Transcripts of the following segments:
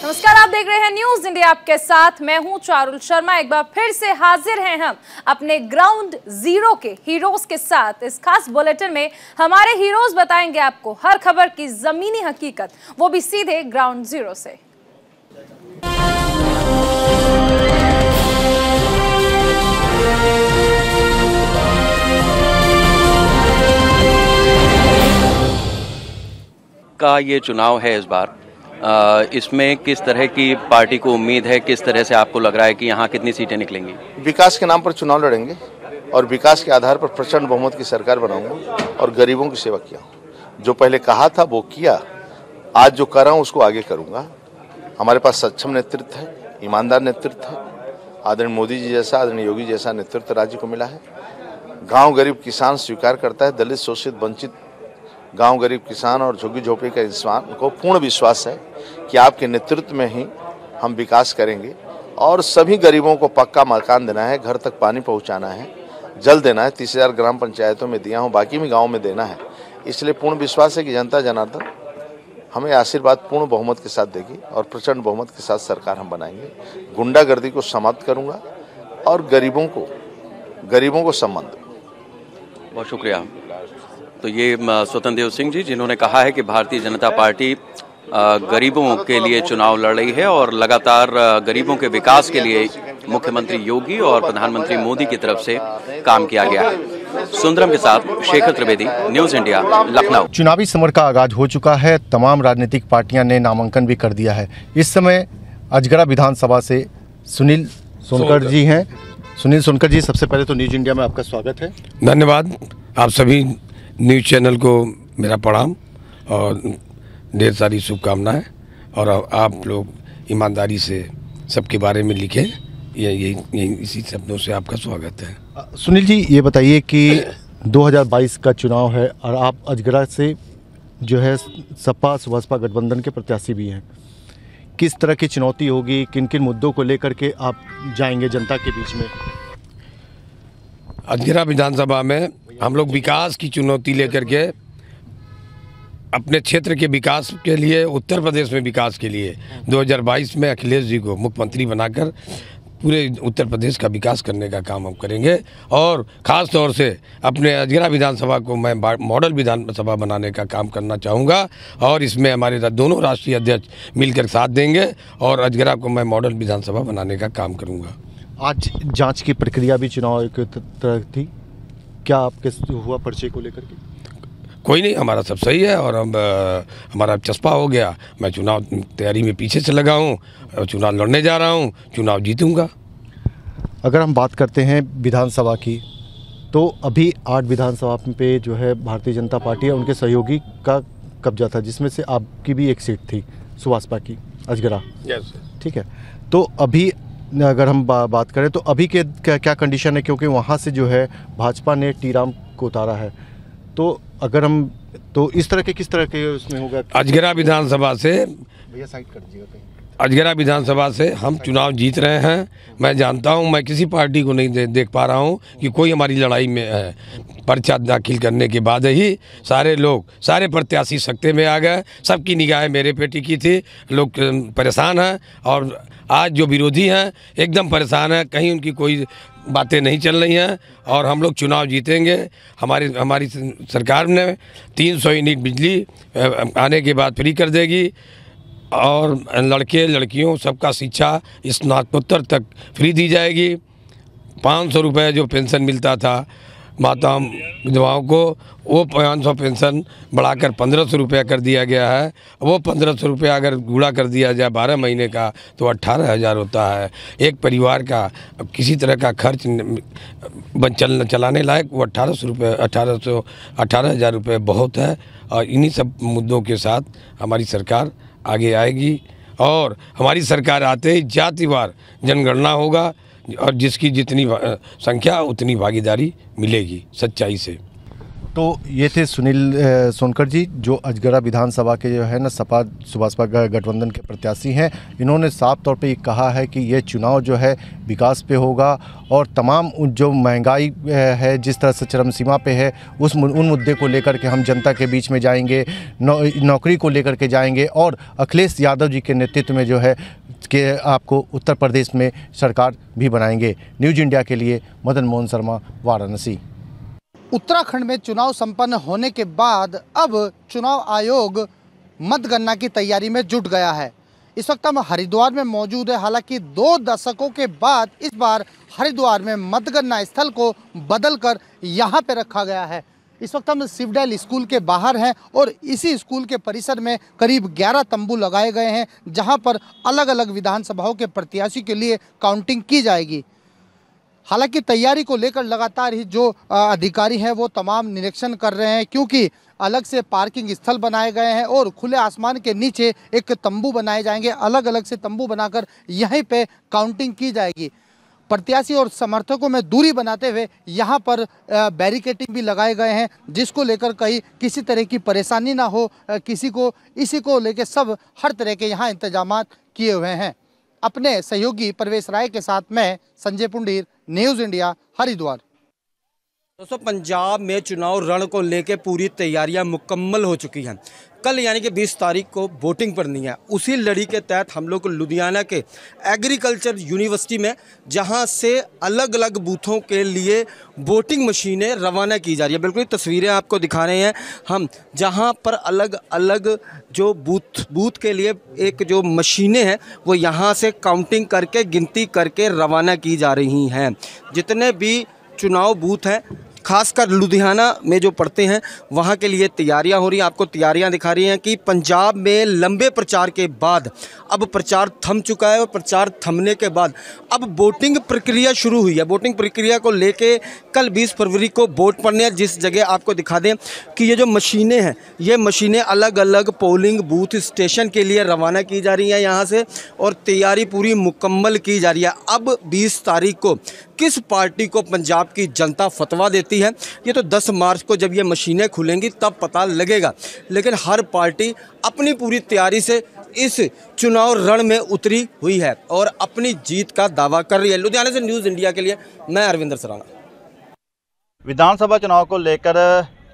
नमस्कार, आप देख रहे हैं न्यूज इंडिया, आपके साथ मैं हूं चारुल शर्मा। एक बार फिर से हाजिर हैं हम अपने ग्राउंड जीरो के हीरोज के साथ। इस खास बुलेटिन में हमारे हीरोज बताएंगे आपको हर खबर की जमीनी हकीकत, वो भी सीधे ग्राउंड जीरो से। का ये चुनाव है इस बार, इसमें किस तरह की पार्टी को उम्मीद है, किस तरह से आपको लग रहा है कि यहाँ कितनी सीटें निकलेंगी? विकास के नाम पर चुनाव लड़ेंगे और विकास के आधार पर प्रचंड बहुमत की सरकार बनाऊंगा और गरीबों की सेवा किया। जो पहले कहा था वो किया, आज जो कर रहा हूँ उसको आगे करूँगा। हमारे पास सक्षम नेतृत्व है, ईमानदार नेतृत्व है। आदरणीय मोदी जी जैसा, आदरणीय योगी जैसा नेतृत्व राज्य को मिला है। गाँव गरीब किसान स्वीकार करता है। दलित, शोषित, वंचित गांव गरीब किसान और झुग्गी झोपड़ी का इंसान को पूर्ण विश्वास है कि आपके नेतृत्व में ही हम विकास करेंगे और सभी गरीबों को पक्का मकान देना है, घर तक पानी पहुंचाना है, जल देना है। 30,000 ग्राम पंचायतों में दिया हूं, बाकी भी गाँव में देना है। इसलिए पूर्ण विश्वास है कि जनता जनार्दन हमें आशीर्वाद पूर्ण बहुमत के साथ देगी और प्रचंड बहुमत के साथ सरकार हम बनाएंगे। गुंडागर्दी को समाप्त करूँगा और गरीबों को सम्मान दूंगा। बहुत शुक्रिया। तो ये स्वतंत्र देव सिंह जी, जिन्होंने कहा है कि भारतीय जनता पार्टी गरीबों के लिए चुनाव लड़ रही है और लगातार गरीबों के विकास के लिए मुख्यमंत्री योगी और प्रधानमंत्री मोदी की तरफ से काम किया गया है। सुंदरम के साथ शेखर त्रिवेदी, न्यूज इंडिया, लखनऊ। चुनावी समर का आगाज हो चुका है। तमाम राजनीतिक पार्टियां ने नामांकन भी कर दिया है। इस समय अजगरा विधानसभा से सुनील सोनकर जी हैं। सुनील सोनकर जी, सबसे पहले तो न्यूज इंडिया में आपका स्वागत है। धन्यवाद। आप सभी न्यूज़ चैनल को मेरा प्रणाम और ढेर सारी शुभकामनाएं। और आप लोग ईमानदारी से सबके बारे में लिखें, ये इसी शब्दों से आपका स्वागत है। सुनील जी, ये बताइए कि 2022 का चुनाव है और आप अजगरा से जो है सपा बसपा गठबंधन के प्रत्याशी भी हैं। किस तरह की चुनौती होगी, किन किन मुद्दों को लेकर के आप जाएंगे जनता के बीच में? अजगरा विधानसभा में हम लोग विकास की चुनौती लेकर के अपने क्षेत्र के विकास के लिए, उत्तर प्रदेश में विकास के लिए 2022 में अखिलेश जी को मुख्यमंत्री बनाकर पूरे उत्तर प्रदेश का विकास करने का काम हम करेंगे। और ख़ास तौर से अपने अजगरा विधानसभा को मैं मॉडल विधानसभा बनाने का काम करना चाहूँगा और इसमें हमारे दोनों राष्ट्रीय अध्यक्ष मिलकर साथ देंगे और अजगरा को मैं मॉडल विधानसभा बनाने का काम करूँगा। आज जांच की प्रक्रिया भी चुनाव की तरह थी, क्या आपके हुआ पर्चे को लेकर के? कोई नहीं, हमारा सब सही है और अब हमारा चस्पा हो गया। मैं चुनाव तैयारी में पीछे से लगा हूँ, चुनाव लड़ने जा रहा हूँ, चुनाव जीतूंगा। अगर हम बात करते हैं विधानसभा की, तो अभी 8 विधानसभा पे जो है भारतीय जनता पार्टी है, उनके सहयोगी का कब्जा था, जिसमें से आपकी भी एक सीट थी सुभाषपा की, अजगरा। ठीक है, तो अभी अगर हम बात करें तो अभी के क्या कंडीशन है, क्योंकि वहाँ से जो है भाजपा ने टीराम को उतारा है, तो अगर हम तो इस तरह के किस तरह के उसमें होगा? अजगरा विधानसभा से, भैया साइड कर दीजिएगा कहीं। अजगरा विधानसभा से हम चुनाव जीत रहे हैं। मैं जानता हूं, मैं किसी पार्टी को नहीं देख पा रहा हूं कि कोई हमारी लड़ाई में है। पर्चा दाखिल करने के बाद ही सारे लोग, सारे प्रत्याशी सत्ते में आ गए। सबकी निगाहें मेरे पे टिकी थी। लोग परेशान हैं और आज जो विरोधी हैं एकदम परेशान हैं, कहीं उनकी कोई बातें नहीं चल रही हैं और हम लोग चुनाव जीतेंगे। हमारी सरकार ने 300 यूनिट बिजली आने के बाद फ्री कर देगी और लड़के लड़कियों सबका शिक्षा स्नातकोत्तर तक फ्री दी जाएगी। 500 रुपये जो पेंशन मिलता था माता विधवाओं को, वो 500 पेंशन बढ़ाकर 1500 रुपया कर दिया गया है। वो 1500 रुपया अगर गुणा कर दिया जाए 12 महीने का तो 18,000 होता है। एक परिवार का किसी तरह का खर्च चलाने लायक वो 18,000 रुपये बहुत है। और इन्हीं सब मुद्दों के साथ हमारी सरकार आगे आएगी और हमारी सरकार आते ही जातिवार जनगणना होगा और जिसकी जितनी संख्या उतनी भागीदारी मिलेगी सच्चाई से। तो ये थे सुनील सोनकर जी, जो अजगरा विधानसभा के जो है ना सपा सुभाषपा गठबंधन के प्रत्याशी हैं। इन्होंने साफ तौर पे ये कहा है कि ये चुनाव जो है विकास पे होगा और तमाम जो महंगाई है जिस तरह से चरम सीमा पे है उन मुद्दे को लेकर के हम जनता के बीच में जाएंगे, नौकरी को लेकर के जाएंगे और अखिलेश यादव जी के नेतृत्व में जो है कि आपको उत्तर प्रदेश में सरकार भी बनाएंगे। न्यूज इंडिया के लिए मदन मोहन शर्मा, वाराणसी। उत्तराखंड में चुनाव संपन्न होने के बाद अब चुनाव आयोग मतगणना की तैयारी में जुट गया है। इस वक्त हम हरिद्वार में मौजूद है। हालांकि 2 दशकों के बाद इस बार हरिद्वार में मतगणना स्थल को बदलकर यहां पे रखा गया है। इस वक्त हम सिवडेल स्कूल के बाहर हैं और इसी स्कूल के परिसर में करीब 11 तंबू लगाए गए हैं, जहां पर अलग अलग विधानसभाओं के प्रत्याशी के लिए काउंटिंग की जाएगी। हालांकि तैयारी को लेकर लगातार ही जो अधिकारी हैं वो तमाम निरीक्षण कर रहे हैं, क्योंकि अलग से पार्किंग स्थल बनाए गए हैं और खुले आसमान के नीचे एक तंबू बनाए जाएंगे। अलग अलग से तंबू बनाकर यहीं पे काउंटिंग की जाएगी। प्रत्याशी और समर्थकों में दूरी बनाते हुए यहाँ पर बैरिकेडिंग भी लगाए गए हैं, जिसको लेकर कहीं किसी तरह की परेशानी ना हो इसी को लेकर सब हर तरह के यहाँ इंतजाम किए हुए हैं। अपने सहयोगी परवेश राय के साथ मैं संजय पुंडीर, न्यूज़ इंडिया, हरिद्वार। दोस्तों, पंजाब में चुनाव रण को लेकर पूरी तैयारियां मुकम्मल हो चुकी हैं। कल यानी कि 20 तारीख को वोटिंग पड़नी है। उसी लड़ी के तहत हम लोग लुधियाना के एग्रीकल्चर यूनिवर्सिटी में, जहां से अलग अलग बूथों के लिए वोटिंग मशीनें रवाना की जा रही है। बिल्कुल तस्वीरें आपको दिखा रहे हैं हम, जहां पर अलग अलग जो बूथ के लिए एक जो मशीनें हैं वो यहां से काउंटिंग करके, गिनती करके रवाना की जा रही हैं। जितने भी चुनाव बूथ हैं खासकर लुधियाना में जो पड़ते हैं वहाँ के लिए तैयारियां हो रही हैं। आपको तैयारियां दिखा रही हैं कि पंजाब में लंबे प्रचार के बाद अब प्रचार थम चुका है और प्रचार थमने के बाद अब वोटिंग प्रक्रिया शुरू हुई है। वोटिंग प्रक्रिया को लेके कल 20 फरवरी को वोट पड़ने हैं। जिस जगह आपको दिखा दें कि ये जो मशीनें हैं, ये मशीनें अलग अलग पोलिंग बूथ स्टेशन के लिए रवाना की जा रही हैं यहाँ से, और तैयारी पूरी मुकम्मल की जा रही है। अब 20 तारीख को किस पार्टी को पंजाब की जनता फतवा देती है, ये तो 10 मार्च को जब ये मशीनें खुलेंगी तब पता लगेगा। लेकिन हर पार्टी अपनी पूरी तैयारी से इस चुनाव रण में उतरी हुई है और अपनी जीत का दावा कर रही है। लुधियाना से न्यूज़ इंडिया के लिए मैं अरविंदर सराना। विधानसभा चुनाव को लेकर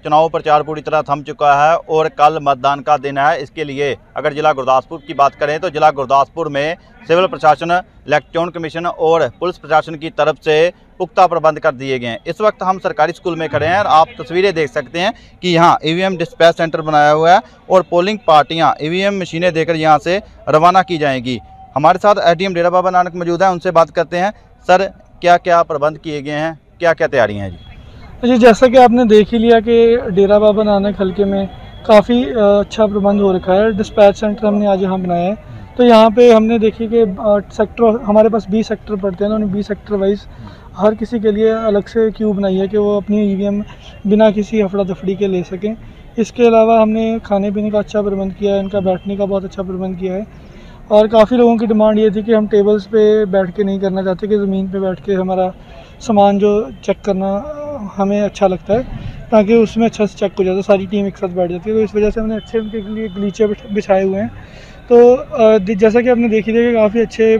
चुनाव प्रचार पूरी तरह थम चुका है और कल मतदान का दिन है। इसके लिए अगर जिला गुरदासपुर की बात करें तो जिला गुरदासपुर में सिविल प्रशासन, इलेक्शन कमीशन और पुलिस प्रशासन की तरफ से पुख्ता प्रबंध कर दिए गए हैं। इस वक्त हम सरकारी स्कूल में खड़े हैं और आप तस्वीरें देख सकते हैं कि यहाँ ईवीएम डिस्पैच सेंटर बनाया हुआ है और पोलिंग पार्टियाँ ईवीएम मशीनें देकर यहाँ से रवाना की जाएंगी। हमारे साथ एडीएम डेरा बाबा नानक मौजूद है, उनसे बात करते हैं। सर, क्या क्या प्रबंध किए गए हैं, क्या क्या तैयारियाँ हैं जी? जैसा कि आपने देख ही लिया कि डेरा बाबा नानक हल्के में काफ़ी अच्छा प्रबंध हो रखा है। डिस्पैच सेंटर हमने आज यहाँ बनाया है। तो यहाँ पे हमने देखी कि सेक्टर, हमारे पास 20 सेक्टर पड़ते हैं ना, उन्हें 20 सेक्टर वाइज हर किसी के लिए अलग से क्यू बनाई है कि वो अपनी ईवीएम बिना किसी हफड़ा दफड़ी के ले सकें। इसके अलावा हमने खाने पीने का अच्छा प्रबंध किया है, इनका बैठने का बहुत अच्छा प्रबंध किया है। और काफ़ी लोगों की डिमांड ये थी कि हम टेबल्स पे बैठ के नहीं करना चाहते, कि ज़मीन पे बैठ के हमारा सामान जो चेक करना हमें अच्छा लगता है, ताकि उसमें अच्छा से चेक हो जाता है, सारी टीम एक साथ बैठ जाती है। तो इस वजह से हमने अच्छे उनके लिए गलीचे बिछाए हुए हैं। तो जैसा कि आपने देखी कि काफ़ी अच्छे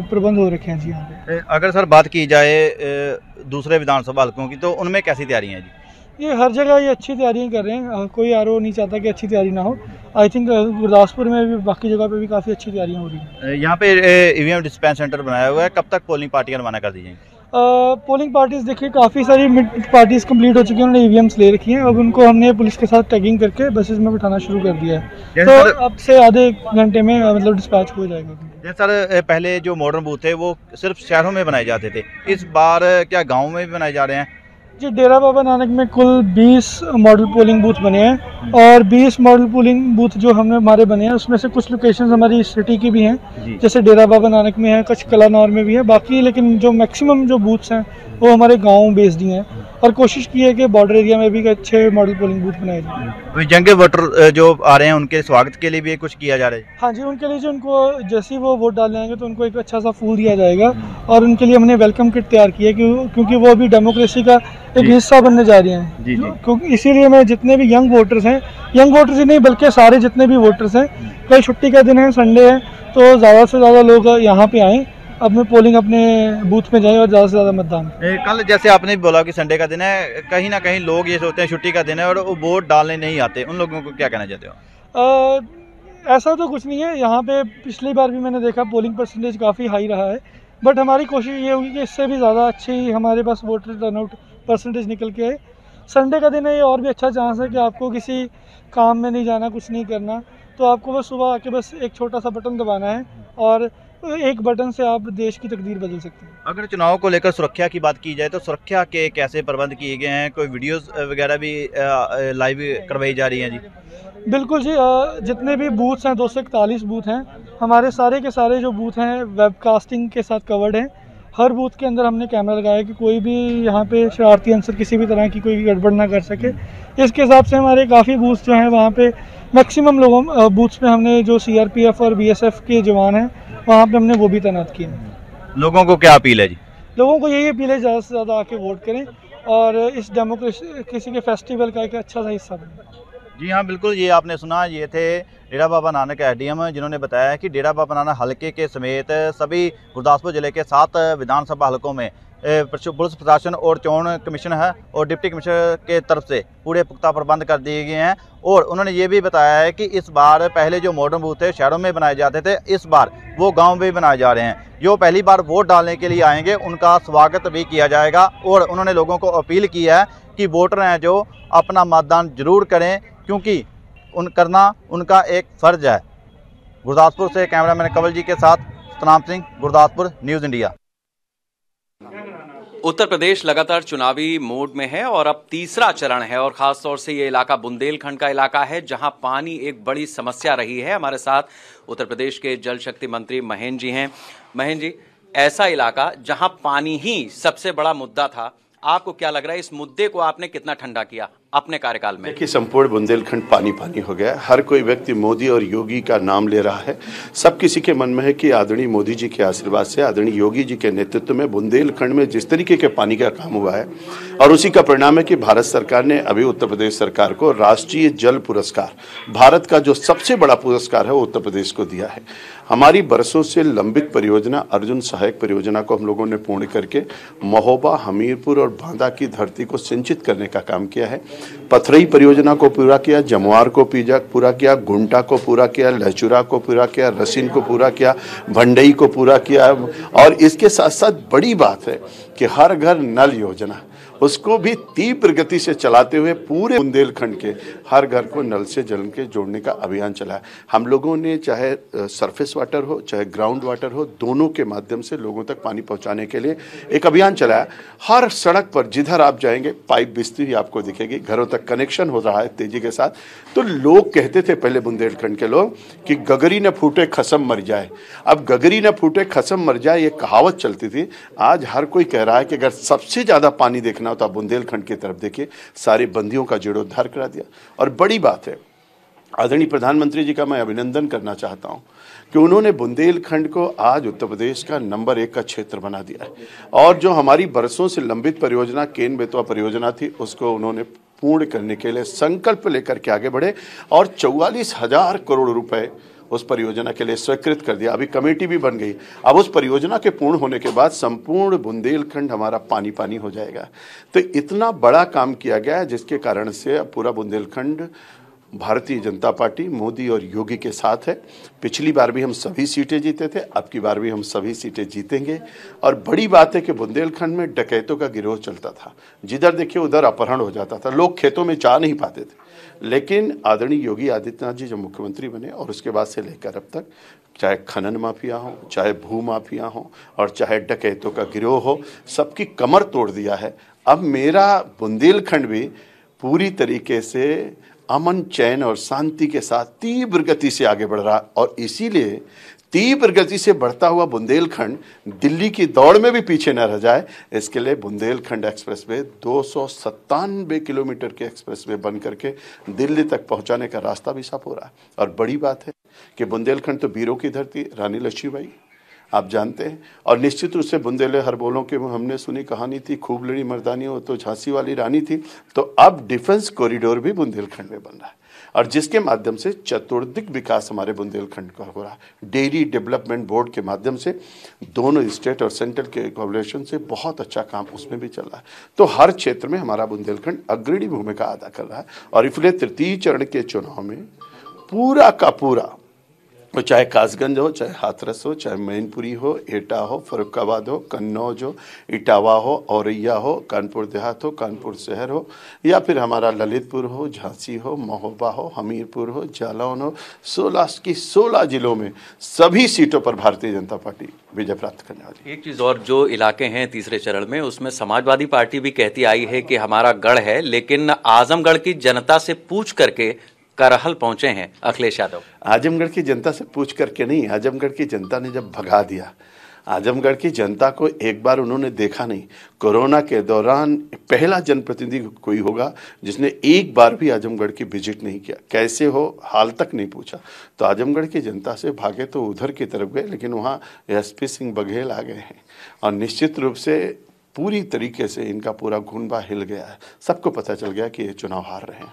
प्रबंध हो रखे हैं जी यहाँ पे। अगर सर बात की जाए दूसरे विधानसभा हल्कों की, तो उनमें कैसी तैयारी हैं जी? ये हर जगह ये अच्छी तैयारियाँ कर रहे हैं, कोई आरोप नहीं चाहता कि अच्छी तैयारी ना हो। आई थिंक गुरदासपुर में भी, बाकी जगह पे भी काफ़ी अच्छी तैयारियाँ हो रही हैं। यहाँ पे ईवीएम डिस्पैच सेंटर बनाया हुआ है, कब तक पोलिंग पार्टियाँ रवाना कर दी जाएंगी? पोलिंग पार्टीज़ देखिए काफ़ी सारी पार्टीज़ कंप्लीट हो चुकी हैं, उन्होंने ईवीएम्स ले रखी हैं। अब उनको हमने पुलिस के साथ टैगिंग करके बसेस में बिठाना शुरू कर दिया है। तो अब से आधे घंटे में मतलब डिस्पैच हो जाएगा। जैसे सर पहले जो मॉडर्न बूथ थे वो सिर्फ शहरों में बनाए जाते थे, इस बार क्या गाँव में भी बनाए जा रहे हैं? जी, डेरा बाबा नानक में कुल 20 मॉडल पोलिंग बूथ बने हैं और 20 मॉडल पोलिंग बूथ जो हमारे बने हैं उसमें से कुछ लोकेशंस हमारी सिटी की भी हैं, जैसे डेरा बाबा नानक में है, कच्छ कलानौर में भी है, बाकी लेकिन जो मैक्सिमम जो बूथ्स हैं वो हमारे गाँव बेस्ड ही हैं, और कोशिश की है कि बॉर्डर एरिया में भी अच्छे मॉडल पोलिंग बूथ बनाए जाए। यंग वोटर जो आ रहे हैं उनके स्वागत के लिए भी कुछ किया जा रहा है? हाँ जी, उनके लिए जो उनको जैसे ही वो वोट डालने आएंगे तो उनको एक अच्छा सा फूल दिया जाएगा, और उनके लिए हमने वेलकम किट तैयार की है क्योंकि वो अभी डेमोक्रेसी का एक हिस्सा बनने जा रही हैं। क्योंकि इसीलिए मैं जितने भी यंग वोटर्स ही नहीं बल्कि सारे जितने भी वोटर्स हैं, कल छुट्टी का दिन है, संडे है, तो ज़्यादा से ज़्यादा लोग यहाँ पे आएँ, अपने पोलिंग अपने बूथ में जाएं और ज़्यादा से ज़्यादा मतदान। कल जैसे आपने भी बोला कि संडे का दिन है, कहीं ना कहीं लोग ये सोचते हैं छुट्टी का दिन है और वो वोट डालने नहीं आते, उन लोगों को क्या कहना चाहते हो? ऐसा तो कुछ नहीं है, यहाँ पे पिछली बार भी मैंने देखा पोलिंग परसेंटेज काफ़ी हाई रहा है, बट हमारी कोशिश ये होगी कि इससे भी ज़्यादा अच्छी हमारे पास वोटर टर्नआउट परसेंटेज निकल के आए। संडे का दिन है, ये और भी अच्छा चांस है कि आपको किसी काम में नहीं जाना, कुछ नहीं करना, तो आपको बस सुबह आके बस एक छोटा सा बटन दबाना है और एक बटन से आप देश की तकदीर बदल सकते हैं। अगर चुनाव को लेकर सुरक्षा की बात की जाए तो सुरक्षा के कैसे प्रबंध किए गए हैं? कोई वीडियोस वगैरह भी लाइव करवाई जा रही हैं? जी बिल्कुल जी, जितने भी बूथ्स हैं 241 बूथ हैं, हमारे सारे के सारे जो बूथ हैं वेबकास्टिंग के साथ कवर्ड हैं। हर बूथ के अंदर हमने कैमरा लगाया कि कोई भी यहाँ पे शरारती अंसर किसी भी तरह की कोई गड़बड़ ना कर सके। इसके हिसाब से हमारे काफ़ी बूथ्स जो हैं वहाँ पे मैक्सिमम लोगों बूथ्स में हमने जो CRPF और BSF के जवान हैं वहाँ पे हमने वो भी तैनात किए हैं। लोगों को क्या अपील है जी? लोगों को यही अपील है ज़्यादा से ज़्यादा आके वोट करें और इस डेमोक्रेसी के फेस्टिवल का एक अच्छा सा हिस्सा बने। जी हाँ, बिल्कुल, ये आपने सुना, ये थे डेरा बाबा नानक SDM जिन्होंने बताया कि डेरा बाबा नानक हलके के समेत सभी गुरदासपुर जिले के 7 विधानसभा हलकों में पुलिस प्रशासन और चोन कमीशन है और डिप्टी कमिश्नर के तरफ से पूरे पुख्ता प्रबंध कर दिए गए हैं। और उन्होंने ये भी बताया है कि इस बार पहले जो मॉडर्न बूथ थे शहरों में बनाए जाते थे, इस बार वो गांव में भी बनाए जा रहे हैं। जो पहली बार वोट डालने के लिए आएंगे उनका स्वागत भी किया जाएगा और उन्होंने लोगों को अपील की है कि वोटर हैं जो अपना मतदान जरूर करें, क्योंकि करना उनका एक फ़र्ज है। गुरदासपुर से कैमरामैन कंवल जी के साथ सतनाम सिंह, गुरदासपुर, न्यूज़ इंडिया। उत्तर प्रदेश लगातार चुनावी मोड में है और अब तीसरा चरण है और खास तौर से ये इलाका बुंदेलखंड का इलाका है जहां पानी एक बड़ी समस्या रही है। हमारे साथ उत्तर प्रदेश के जल शक्ति मंत्री महेंद्र जी हैं। महेंद्र जी, ऐसा इलाका जहां पानी ही सबसे बड़ा मुद्दा था, आपको क्या लग रहा है इस मुद्दे को आपने कितना ठंडा किया अपने कार्यकाल में? देखिए, संपूर्ण बुंदेलखंड पानी पानी हो गया है। हर कोई व्यक्ति मोदी और योगी का नाम ले रहा है। सब किसी के मन में है कि आदरणीय मोदी जी के आशीर्वाद से, आदरणीय योगी जी के नेतृत्व में बुंदेलखंड में जिस तरीके के पानी का काम हुआ है और उसी का परिणाम है कि भारत सरकार ने अभी उत्तर प्रदेश सरकार को राष्ट्रीय जल पुरस्कार, भारत का जो सबसे बड़ा पुरस्कार है वो उत्तर प्रदेश को दिया है। हमारी बरसों से लंबित परियोजना अर्जुन सहायक परियोजना को हम लोगों ने पूर्ण करके महोबा, हमीरपुर और बांदा की धरती को सिंचित करने का काम किया है। पथरई परियोजना को पूरा किया, जमुआर को पूरा किया, गुंटा को पूरा किया, लहचुरा को पूरा किया, रसिन को पूरा किया, भंडई को पूरा किया। और इसके साथ साथ बड़ी बात है कि हर घर नल योजना उसको भी तीव्र गति से चलाते हुए पूरे बुंदेलखंड के हर घर को नल से जल के जोड़ने का अभियान चला है। हम लोगों ने चाहे सरफेस वाटर हो चाहे ग्राउंड वाटर हो, दोनों के माध्यम से लोगों तक पानी पहुंचाने के लिए एक अभियान चलाया। हर सड़क पर जिधर आप जाएंगे पाइप बिजली ही आपको दिखेगी, घरों तक कनेक्शन हो रहा है तेजी के साथ। तो लोग कहते थे पहले बुंदेलखंड के लोग कि गगरी न फूटे खसम मर जाए। अब गगरी न फूटे खसम मर जाए ये कहावत चलती थी, आज हर कोई कह रहा है कि अगर सबसे ज्यादा पानी देखना तो आप बुंदेलखंड की तरफ देखिए। सारे बंदियों का जीर्णोद्धार करा दिया। और बड़ी बात है, आदरणीय प्रधानमंत्री जी का मैं अभिनंदन करना चाहता हूं कि उन्होंने बुंदेलखंड को आज उत्तर प्रदेश का नंबर 1 का क्षेत्र बना दिया है। और जो हमारी बरसों से लंबित परियोजना केन बेतवा परियोजना थी उसको उन्होंने पूर्ण करने के लिए संकल्प लेकर के आगे बढ़े और 44,000 करोड़ रुपए उस परियोजना के लिए स्वीकृत कर दिया। अभी कमेटी भी बन गई। अब उस परियोजना के पूर्ण होने के बाद संपूर्ण बुंदेलखंड हमारा पानी पानी हो जाएगा। तो इतना बड़ा काम किया गया है जिसके कारण से अब पूरा बुंदेलखंड भारतीय जनता पार्टी मोदी और योगी के साथ है। पिछली बार भी हम सभी सीटें जीते थे, अब की बार भी हम सभी सीटें जीतेंगे। और बड़ी बात है कि बुंदेलखंड में डकैतों का गिरोह चलता था, जिधर देखिए उधर अपहरण हो जाता था, लोग खेतों में जा नहीं पाते थे। लेकिन आदरणीय योगी आदित्यनाथ जी जब मुख्यमंत्री बने और उसके बाद से लेकर अब तक, चाहे खनन माफिया हो, चाहे भू माफिया हो और चाहे डकैतों का गिरोह हो, सबकी कमर तोड़ दिया है। अब मेरा बुंदेलखंड भी पूरी तरीके से अमन, चैन और शांति के साथ तीव्र गति से आगे बढ़ रहा और इसीलिए तीव्र गति से बढ़ता हुआ बुंदेलखंड दिल्ली की दौड़ में भी पीछे न रह जाए, इसके लिए बुंदेलखंड एक्सप्रेसवे 297 किलोमीटर के एक्सप्रेसवे बन करके दिल्ली तक पहुंचाने का रास्ता भी साफ हो रहा है। और बड़ी बात है कि बुंदेलखंड तो वीरों की धरती, रानी लक्ष्मीबाई आप जानते हैं, और निश्चित रूप से बुंदेले हर बोलों के हमने सुनी कहानी थी, खूब लड़ी मर्दानी हो तो झांसी वाली रानी थी। तो अब डिफेंस कॉरिडोर भी बुंदेलखंड में बन रहा है और जिसके माध्यम से चतुर्दिक विकास हमारे बुंदेलखंड का हो रहा है। डेयरी डेवलपमेंट बोर्ड के माध्यम से दोनों स्टेट और सेंट्रल के कोलैबोरेशन से बहुत अच्छा काम उसमें भी चल रहा है। तो हर क्षेत्र में हमारा बुंदेलखंड अग्रणी भूमिका अदा कर रहा है और इसलिए तृतीय चरण के चुनाव में पूरा का पूरा, वो चाहे कासगंज हो, चाहे हाथरस हो, चाहे मैनपुरी हो, एटा हो, फरुखाबाद हो, कन्नौज हो, इटावा हो, औरैया हो, कानपुर देहात हो, कानपुर शहर हो, या फिर हमारा ललितपुर हो, झांसी हो, महोबा हो, हमीरपुर हो, जालौन हो, 16 जिलों में सभी सीटों पर भारतीय जनता पार्टी विजय प्राप्त करने वाली है। एक चीज़ और, जो इलाके हैं तीसरे चरण में, उसमें समाजवादी पार्टी भी कहती आई है कि हमारा गढ़ है, लेकिन आजमगढ़ की जनता से पूछ करके करहल पहुंचे हैं अखिलेश यादव। आजमगढ़ की जनता से पूछ करके नहीं, आजमगढ़ की जनता ने जब भगा दिया, आजमगढ़ की जनता को एक बार उन्होंने देखा नहीं। कोरोना के दौरान पहला जनप्रतिनिधि कोई होगा जिसने एक बार भी आजमगढ़ की विजिट नहीं किया, कैसे हो हाल तक नहीं पूछा। तो आजमगढ़ की जनता से भागे तो उधर की तरफ गए, लेकिन वहाँ एसपी सिंह बघेल आ गए हैं और निश्चित रूप से पूरी तरीके से इनका पूरा घुनबा हिल गया है। सबको पता चल गया कि ये चुनाव हार रहे हैं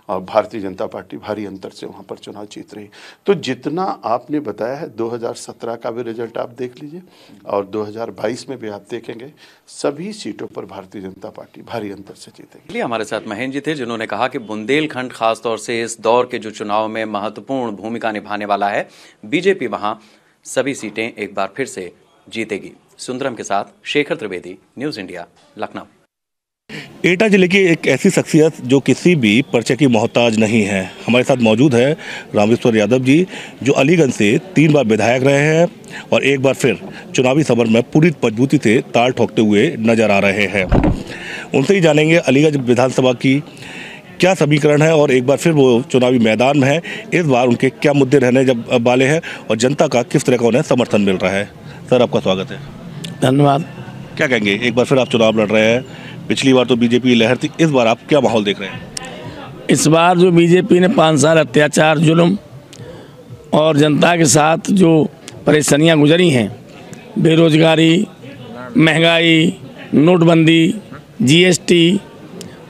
और भारतीय जनता पार्टी भारी अंतर से वहाँ पर चुनाव जीत रही। तो जितना आपने बताया है 2017 का भी रिजल्ट आप देख लीजिए और 2022 में भी आप देखेंगे, सभी सीटों पर भारतीय जनता पार्टी भारी अंतर से जीतेगी। हमारे साथ महेंद्र जी थे, जिन्होंने कहा कि बुंदेलखंड खासतौर से इस दौर के जो चुनाव में महत्वपूर्ण भूमिका निभाने वाला है। बीजेपी वहाँ सभी सीटें एक बार फिर से जीतेगी। सुंदरम के साथ शेखर त्रिवेदी, न्यूज़ इंडिया, लखनऊ। एटा जिले की एक ऐसी शख्सियत जो किसी भी परिचय की मोहताज नहीं है, हमारे साथ मौजूद है रामेश्वर यादव जी, जो अलीगंज से 3 बार विधायक रहे हैं और एक बार फिर चुनावी समर में पूरी मजबूती से ताल ठोकते हुए नजर आ रहे हैं। उनसे ही जानेंगे अलीगंज विधानसभा की क्या समीकरण है और एक बार फिर वो चुनावी मैदान में है, इस बार उनके क्या मुद्दे रहने जब वाले हैं और जनता का किस तरह का उन्हें समर्थन मिल रहा है। सर, आपका स्वागत है। धन्यवाद। क्या कहेंगे, एक बार फिर आप चुनाव लड़ रहे हैं, पिछली बार तो बीजेपी लहर थी, इस बार आप क्या माहौल देख रहे हैं? इस बार जो बीजेपी ने 5 साल अत्याचार, जुल्म और जनता के साथ जो परेशानियां गुजरी हैं, बेरोजगारी, महंगाई, नोटबंदी, जीएसटी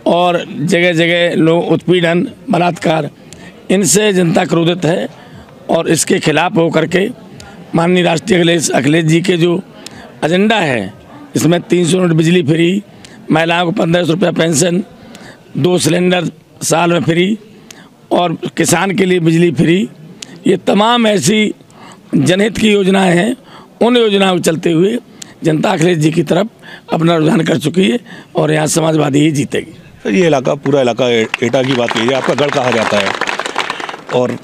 और जगह जगह लोग उत्पीड़न, बलात्कार, इनसे जनता क्रोधित है और इसके खिलाफ होकर के माननीय राष्ट्रीय अखिलेश जी के जो एजेंडा है, इसमें 300 यूनिट बिजली फ्री, महिलाओं को 1500 रुपया पेंशन, 2 सिलेंडर साल में फ्री और किसान के लिए बिजली फ्री, ये तमाम ऐसी जनहित की योजनाएं हैं। उन योजनाओं के चलते हुए जनता अखिलेश जी की तरफ अपना रुझान कर चुकी है और यहाँ समाजवादी ही जीतेगी। सर, ये इलाका, पूरा इलाका एटा की बात कीजिए, आपका गढ़ कहा जाता है और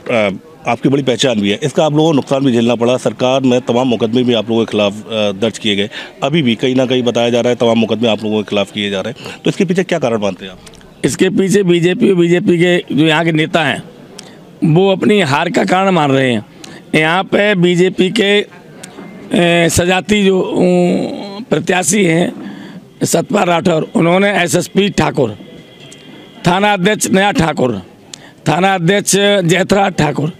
आपकी बड़ी पहचान भी है। इसका आप लोगों को नुकसान भी झेलना पड़ा, सरकार में तमाम मुकदमे भी आप लोगों के खिलाफ दर्ज किए गए, अभी भी कहीं ना कहीं बताया जा रहा है तमाम मुकदमे आप लोगों के खिलाफ किए जा रहे हैं, तो इसके पीछे क्या कारण मानते हैं आप? इसके पीछे बीजेपी के जो यहाँ के नेता हैं वो अपनी हार का कारण मान रहे हैं। यहाँ पे बीजेपी के सजाती जो प्रत्याशी हैं सतपाल राठौर, उन्होंने एसएसपी ठाकुर, थाना अध्यक्ष नया ठाकुर, थाना अध्यक्ष जयथरा ठाकुर,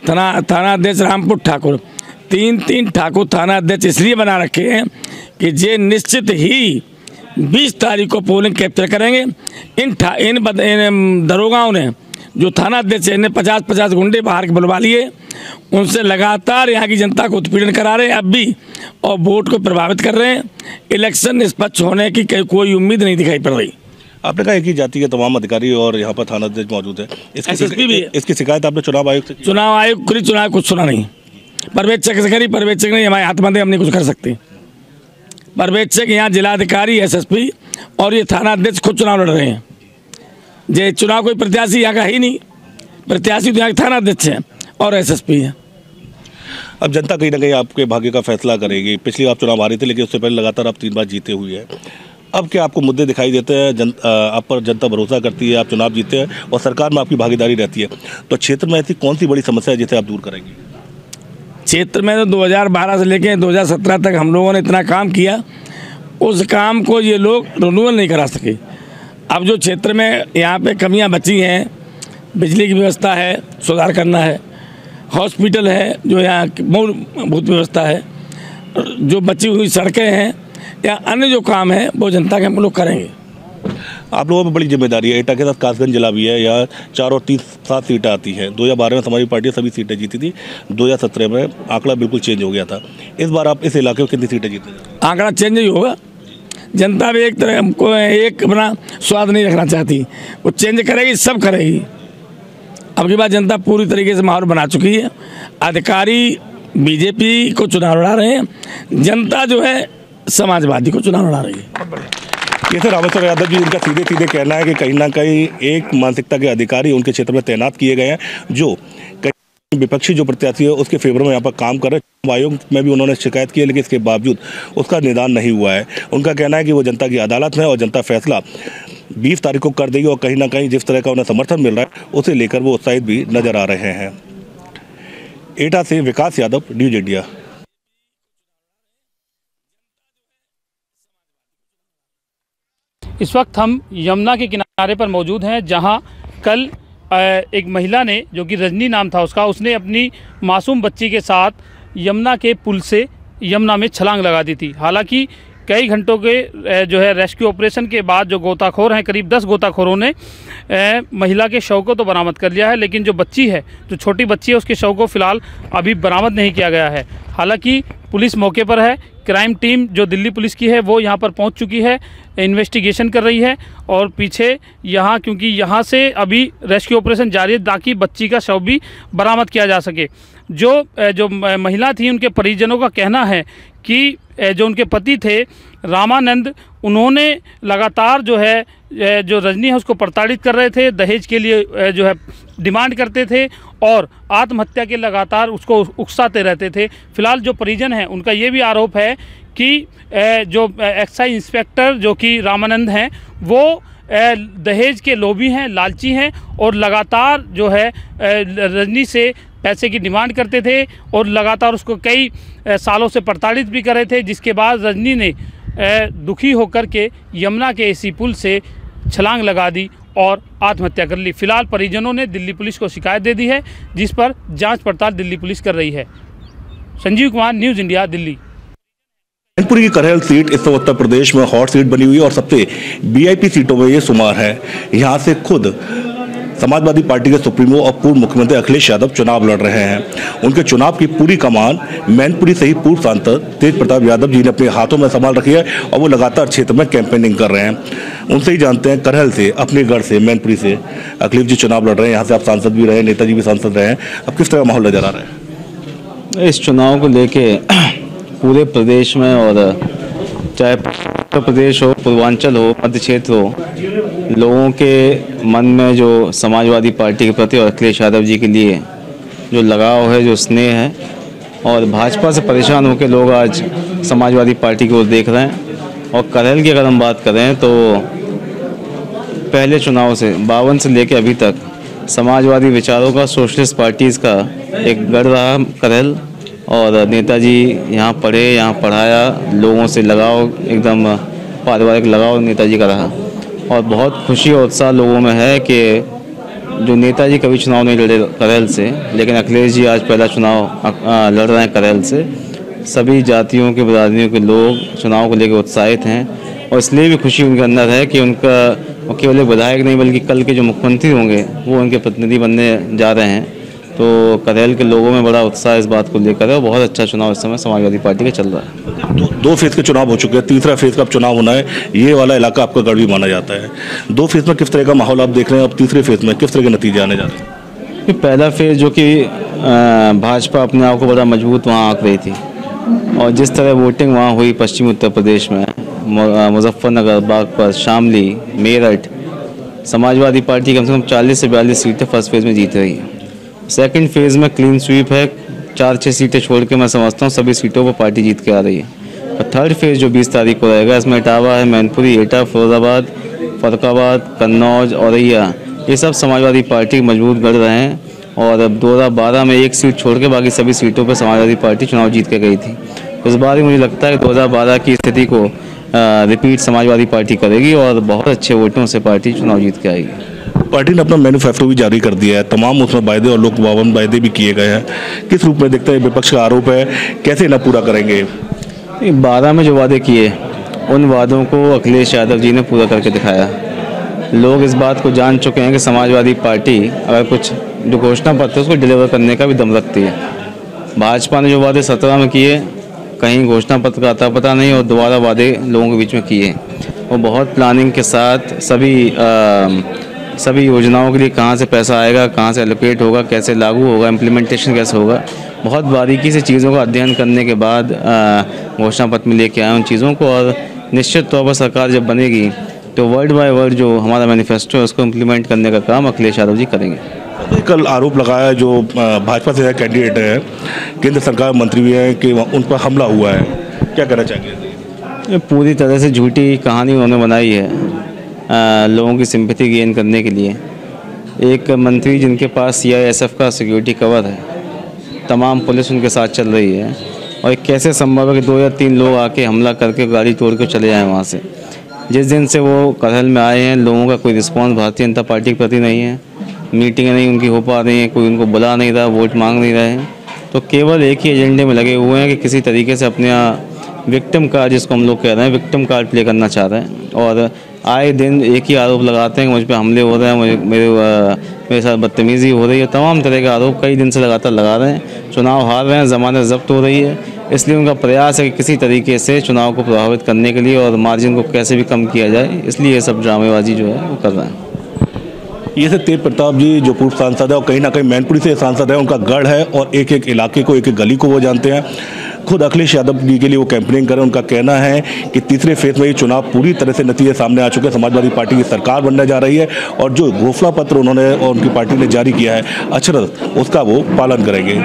थाना अध्यक्ष रामपुर ठाकुर, 3 ठाकुर थाना अध्यक्ष इसलिए बना रखे हैं कि ये निश्चित ही 20 तारीख को पोलिंग कैप्चर करेंगे। इन दरोगाओं ने जो थाना अध्यक्ष है, इन्हें 50-50 गुंडे बाहर के बुलवा लिए, उनसे लगातार यहाँ की जनता को उत्पीड़न करा रहे हैं अब भी और वोट को प्रभावित कर रहे हैं। इलेक्शन निष्पक्ष होने की कोई उम्मीद नहीं दिखाई पड़ रही। आपने कहा एक ही जाति के तमाम अधिकारी और यहाँ पर थाना अध्यक्ष मौजूद है, इसकी शिकायत आपने चुनाव आयोग से की? चुनाव आयोग करी, चुनाव कुछ सुना नहीं। पर्यवेक्षक से करी, पर्यवेक्षक नहीं, हमारे हाथ बंद है, हम नहीं कुछ कर सकते। पर्यवेक्षक यहाँ जिलाधिकारी, एसएसपी और ये थाना अध्यक्ष खुद चुनाव लड़ रहे हैं। ये चुनाव कोई प्रत्याशी यहाँ का ही नहीं, प्रत्याशी तो यहाँ के थाना अध्यक्ष हैं और एसएसपी हैं। अब जनता कहीं ना कहीं आपके भाग्य का फैसला करेगी। पिछली बार चुनाव हारे थे, लेकिन उससे पहले लगातार आप 3 बार जीते हुए हैं। अब क्या आपको मुद्दे दिखाई देते हैं, आप पर जनता भरोसा करती है, आप चुनाव जीते हैं और सरकार में आपकी भागीदारी रहती है, तो क्षेत्र में ऐसी कौन सी बड़ी समस्या है जिसे आप दूर करेंगे? क्षेत्र में तो 2012 से लेकर 2017 तक हम लोगों ने इतना काम किया, उस काम को ये लोग रिन्यूअल नहीं करा सके। अब जो क्षेत्र में यहाँ पे कमियाँ बची हैं, बिजली की व्यवस्था है, सुधार करना है, हॉस्पिटल है, जो यहाँ मूलभूत व्यवस्था है, जो बची हुई सड़कें हैं या अन्य जो काम है वो जनता के हम लोग करेंगे। आप लोगों पर बड़ी जिम्मेदारी है। एटा के साथ कासगंज जिला भी है, यहाँ 4 और 3 7 सीटें आती हैं। 2012 में समाजवादी पार्टी सभी सीटें जीती थी, 2017 में आंकड़ा बिल्कुल चेंज हो गया था। इस बार आप इस इलाके में कितनी सीटें जीतेंगे? आंकड़ा चेंज ही होगा। जनता भी एक तरह को एक अपना स्वाद नहीं रखना चाहती, वो चेंज करेगी, सब करेगी। अब की बात जनता पूरी तरीके से माहौल बना चुकी है। अधिकारी बीजेपी को चुनाव लड़ा रहे हैं, जनता जो है समाजवादी को चुनाव लड़ा रही है। ये सर रामेश्वर यादव जी, उनका सीधे सीधे कहना है कि कहीं ना कहीं एक मानसिकता के अधिकारी उनके क्षेत्र में तैनात किए गए हैं, जो कहीं विपक्षी जो प्रत्याशी है उसके फेवर में यहाँ पर काम कर रहे हैं। आयोग में भी उन्होंने शिकायत की है, लेकिन इसके बावजूद उसका निदान नहीं हुआ है। उनका कहना है कि वो जनता की अदालत में और जनता फैसला 20 तारीख को कर देगी, और कहीं ना कहीं जिस तरह का उन्हें समर्थन मिल रहा है उसे लेकर वो उत्साहित भी नजर आ रहे हैं। एटा से विकास यादव, न्यूज इंडिया। इस वक्त हम यमुना के किनारे पर मौजूद हैं, जहां कल एक महिला ने, जो कि रजनी नाम था उसका, उसने अपनी मासूम बच्ची के साथ यमुना के पुल से यमुना में छलांग लगा दी थी। हालांकि कई घंटों के जो है रेस्क्यू ऑपरेशन के बाद जो गोताखोर हैं, करीब 10 गोताखोरों ने महिला के शव को तो बरामद कर लिया है, लेकिन जो बच्ची है, जो छोटी बच्ची है, उसके शव को फिलहाल अभी बरामद नहीं किया गया है। हालांकि पुलिस मौके पर है, क्राइम टीम जो दिल्ली पुलिस की है वो यहाँ पर पहुँच चुकी है, इन्वेस्टिगेशन कर रही है, और पीछे यहाँ, क्योंकि यहाँ से अभी रेस्क्यू ऑपरेशन जारी है ताकि बच्ची का शव भी बरामद किया जा सके। जो महिला थी, उनके परिजनों का कहना है कि जो उनके पति थे रामानंद, उन्होंने लगातार जो है जो रजनी है उसको प्रताड़ित कर रहे थे, दहेज के लिए जो है डिमांड करते थे और आत्महत्या के लगातार उसको उकसाते रहते थे। फिलहाल जो परिजन हैं उनका ये भी आरोप है कि जो एक्साइज इंस्पेक्टर जो कि रामानंद हैं वो दहेज के लोभी हैं, लालची हैं, और लगातार जो है रजनी से पैसे की डिमांड करते थे और लगातार उसको कई सालों से प्रताड़ित भी कर रहे थे, जिसके बाद रजनी ने दुखी होकर के यमुना के इसी पुल से छलांग लगा दी और आत्महत्या कर ली। फिलहाल परिजनों ने दिल्ली पुलिस को शिकायत दे दी है, जिस पर जांच पड़ताल दिल्ली पुलिस कर रही है। Sanjeev Kumar, news India, Delhi. मैनपुरी की करहल सीट इस समय उत्तर प्रदेश में हॉट सीट बनी हुई है और सबसे वीआईपी सीटों में ये शुमार है। यहाँ से खुद समाजवादी पार्टी के सुप्रीमो और पूर्व मुख्यमंत्री अखिलेश यादव चुनाव लड़ रहे हैं। उनके चुनाव की पूरी कमान मैनपुरी से ही पूर्व सांसद तेज प्रताप यादव जी ने अपने हाथों में संभाल रखी है और वो लगातार क्षेत्र में कैंपेनिंग कर रहे हैं। उनसे ही जानते हैं, करहल से, अपने गढ़ से, मैनपुरी से अखिलेश जी चुनाव लड़ रहे हैं। यहाँ से आप सांसद भी रहे, नेताजी भी सांसद रहे हैं। अब किस तरह का माहौल नजर आ रहा है इस चुनाव को लेके पूरे प्रदेश में? और चाहे उत्तर प्रदेश हो, पूर्वांचल हो, मध्य क्षेत्र हो, लोगों के मन में जो समाजवादी पार्टी के प्रति और अखिलेश यादव जी के लिए जो लगाव है, जो स्नेह है, और भाजपा से परेशान होकर लोग आज समाजवादी पार्टी की ओर देख रहे हैं। और करहल की अगर हम बात करें तो पहले चुनाव से 52 से लेकर अभी तक समाजवादी विचारों का, सोशलिस्ट पार्टीज़ का एक गढ़ रहा करहल, और नेताजी यहाँ पढ़े, यहाँ पढ़ाया, लोगों से लगाव, एकदम पारिवारिक लगाव नेताजी का रहा। और बहुत खुशी और उत्साह लोगों में है कि जो नेताजी कभी चुनाव नहीं लड़े करहल से, लेकिन अखिलेश जी आज पहला चुनाव लड़ रहे हैं करहल से। सभी जातियों के, बिरादरियों के लोग चुनाव को लेकर उत्साहित हैं, और इसलिए भी खुशी उनके अंदर है कि उनका केवल एक विधायक नहीं बल्कि कल के जो मुख्यमंत्री होंगे वो उनके प्रतिनिधि बनने जा रहे हैं। तो करहल के लोगों में बड़ा उत्साह इस बात को लेकर है। बहुत अच्छा चुनाव इस समय समाजवादी पार्टी का चल रहा है। दो फेज के चुनाव हो चुके हैं, तीसरा फेज का चुनाव होना है। ये वाला इलाका आपका गढ़ भी माना जाता है। 2 फेज में किस तरह का माहौल आप देख रहे हैं? अब तीसरे फेज में किस तरह के नतीजे आने जा रहे हैं? पहला फेज जो कि भाजपा अपने आप को बड़ा मजबूत वहाँ आंक रही थी, और जिस तरह वोटिंग वहाँ हुई पश्चिमी उत्तर प्रदेश में, मुजफ्फरनगर, बागपत, शामली, मेरठ, समाजवादी पार्टी कम से कम 40 से 42 सीटें फर्स्ट फेज में जीत रही है। सेकंड फेज़ में क्लीन स्वीप है, 4-6 सीटें छोड़ के मैं समझता हूँ सभी सीटों पर पार्टी जीत के आ रही है। और थर्ड फेज़ जो 20 तारीख को रहेगा, इसमें इटावा है, मैनपुरी, एटा, फिरोजाबाद, फरुखाबाद, कन्नौज, औरैया, ये सब समाजवादी पार्टी के मजबूत गढ़ रहे हैं। और अब 2012 में एक सीट छोड़ के बाकी सभी सीटों पर समाजवादी पार्टी चुनाव जीत के गई थी। इस बार ही मुझे लगता है कि 2012 की स्थिति को रिपीट समाजवादी पार्टी करेगी और बहुत अच्छे वोटों से पार्टी चुनाव जीत के आएगी। पार्टी ने अपना मैनिफेस्टो भी जारी कर दिया है, तमाम उसमें वायदे और लोक भवन वायदे भी किए गए हैं। किस रूप में देखते हैं? विपक्ष का आरोप है, कैसे न पूरा करेंगे? 12 में जो वादे किए उन वादों को अखिलेश यादव जी ने पूरा करके दिखाया। लोग इस बात को जान चुके हैं कि समाजवादी पार्टी अगर कुछ जो घोषणा पत्र है उसको डिलीवर करने का भी दम रखती है। भाजपा ने जो वादे 17 में किए, कहीं घोषणा पत्र का आता पता नहीं, और दोबारा वादे लोगों के बीच में किए। वो बहुत प्लानिंग के साथ सभी योजनाओं के लिए कहाँ से पैसा आएगा, कहाँ से एलोकेट होगा, कैसे लागू होगा, इम्प्लीमेंटेशन कैसे होगा, बहुत बारीकी से चीज़ों का अध्ययन करने के बाद घोषणा पत्र में लेके आए उन चीज़ों को। और निश्चित तौर पर सरकार जब बनेगी तो वर्ड बाय वर्ड जो हमारा मैनिफेस्टो है उसको इम्प्लीमेंट करने का काम अखिलेश यादव जी करेंगे। कल आरोप लगाया जो भाजपा से कैंडिडेट है, केंद्र सरकार मंत्री भी हैं, कि उन पर हमला हुआ है, क्या कहना चाहेंगे? ये पूरी तरह से झूठी कहानी उन्होंने बनाई है लोगों की सिंपैथी गेन करने के लिए। एक मंत्री जिनके पास CISF का सिक्योरिटी कवर है, तमाम पुलिस उनके साथ चल रही है, और कैसे संभव है कि 2 या 3 लोग आके हमला करके गाड़ी तोड़ के चले जाएं वहाँ से। जिस दिन से वो करहल में आए हैं, लोगों का कोई रिस्पांस भारतीय जनता पार्टी के प्रति नहीं है, मीटिंगें नहीं उनकी हो पा रही हैं, कोई उनको बुला नहीं रहा, वोट मांग नहीं रहे हैं। तो केवल एक ही एजेंडे में लगे हुए हैं कि किसी तरीके से अपने विक्टिम कार्ड, जिसको हम लोग कह रहे हैं, विक्टिम कार्ड प्ले करना चाह रहे हैं। और आए दिन एक ही आरोप लगाते हैं कि मुझ पर हमले हो रहे हैं, मेरे साथ बदतमीज़ी हो रही है, तमाम तरह के आरोप कई दिन से लगातार लगा रहे हैं। चुनाव हार रहे हैं, ज़मानत जब्त हो रही है, इसलिए उनका प्रयास है कि किसी तरीके से चुनाव को प्रभावित करने के लिए और मार्जिन को कैसे भी कम किया जाए, इसलिए ये सब ड्रामेबाजी जो है वो कर रहे हैं। ये से तेज प्रताप जी जो पूर्व सांसद है और कहीं ना कहीं मैनपुरी से सांसद है, उनका गढ़ है और एक एक इलाके को, एक एक गली को वो जानते हैं। खुद अखिलेश यादव जी के लिए वो कैंपेनिंग करें। उनका कहना है कि तीसरे फेज में ये चुनाव पूरी तरह से नतीजे सामने आ चुके हैं, समाजवादी पार्टी की सरकार बनने जा रही है और जो घोषणा पत्र उन्होंने और उनकी पार्टी ने जारी किया है अक्षरशः उसका वो पालन करेंगे।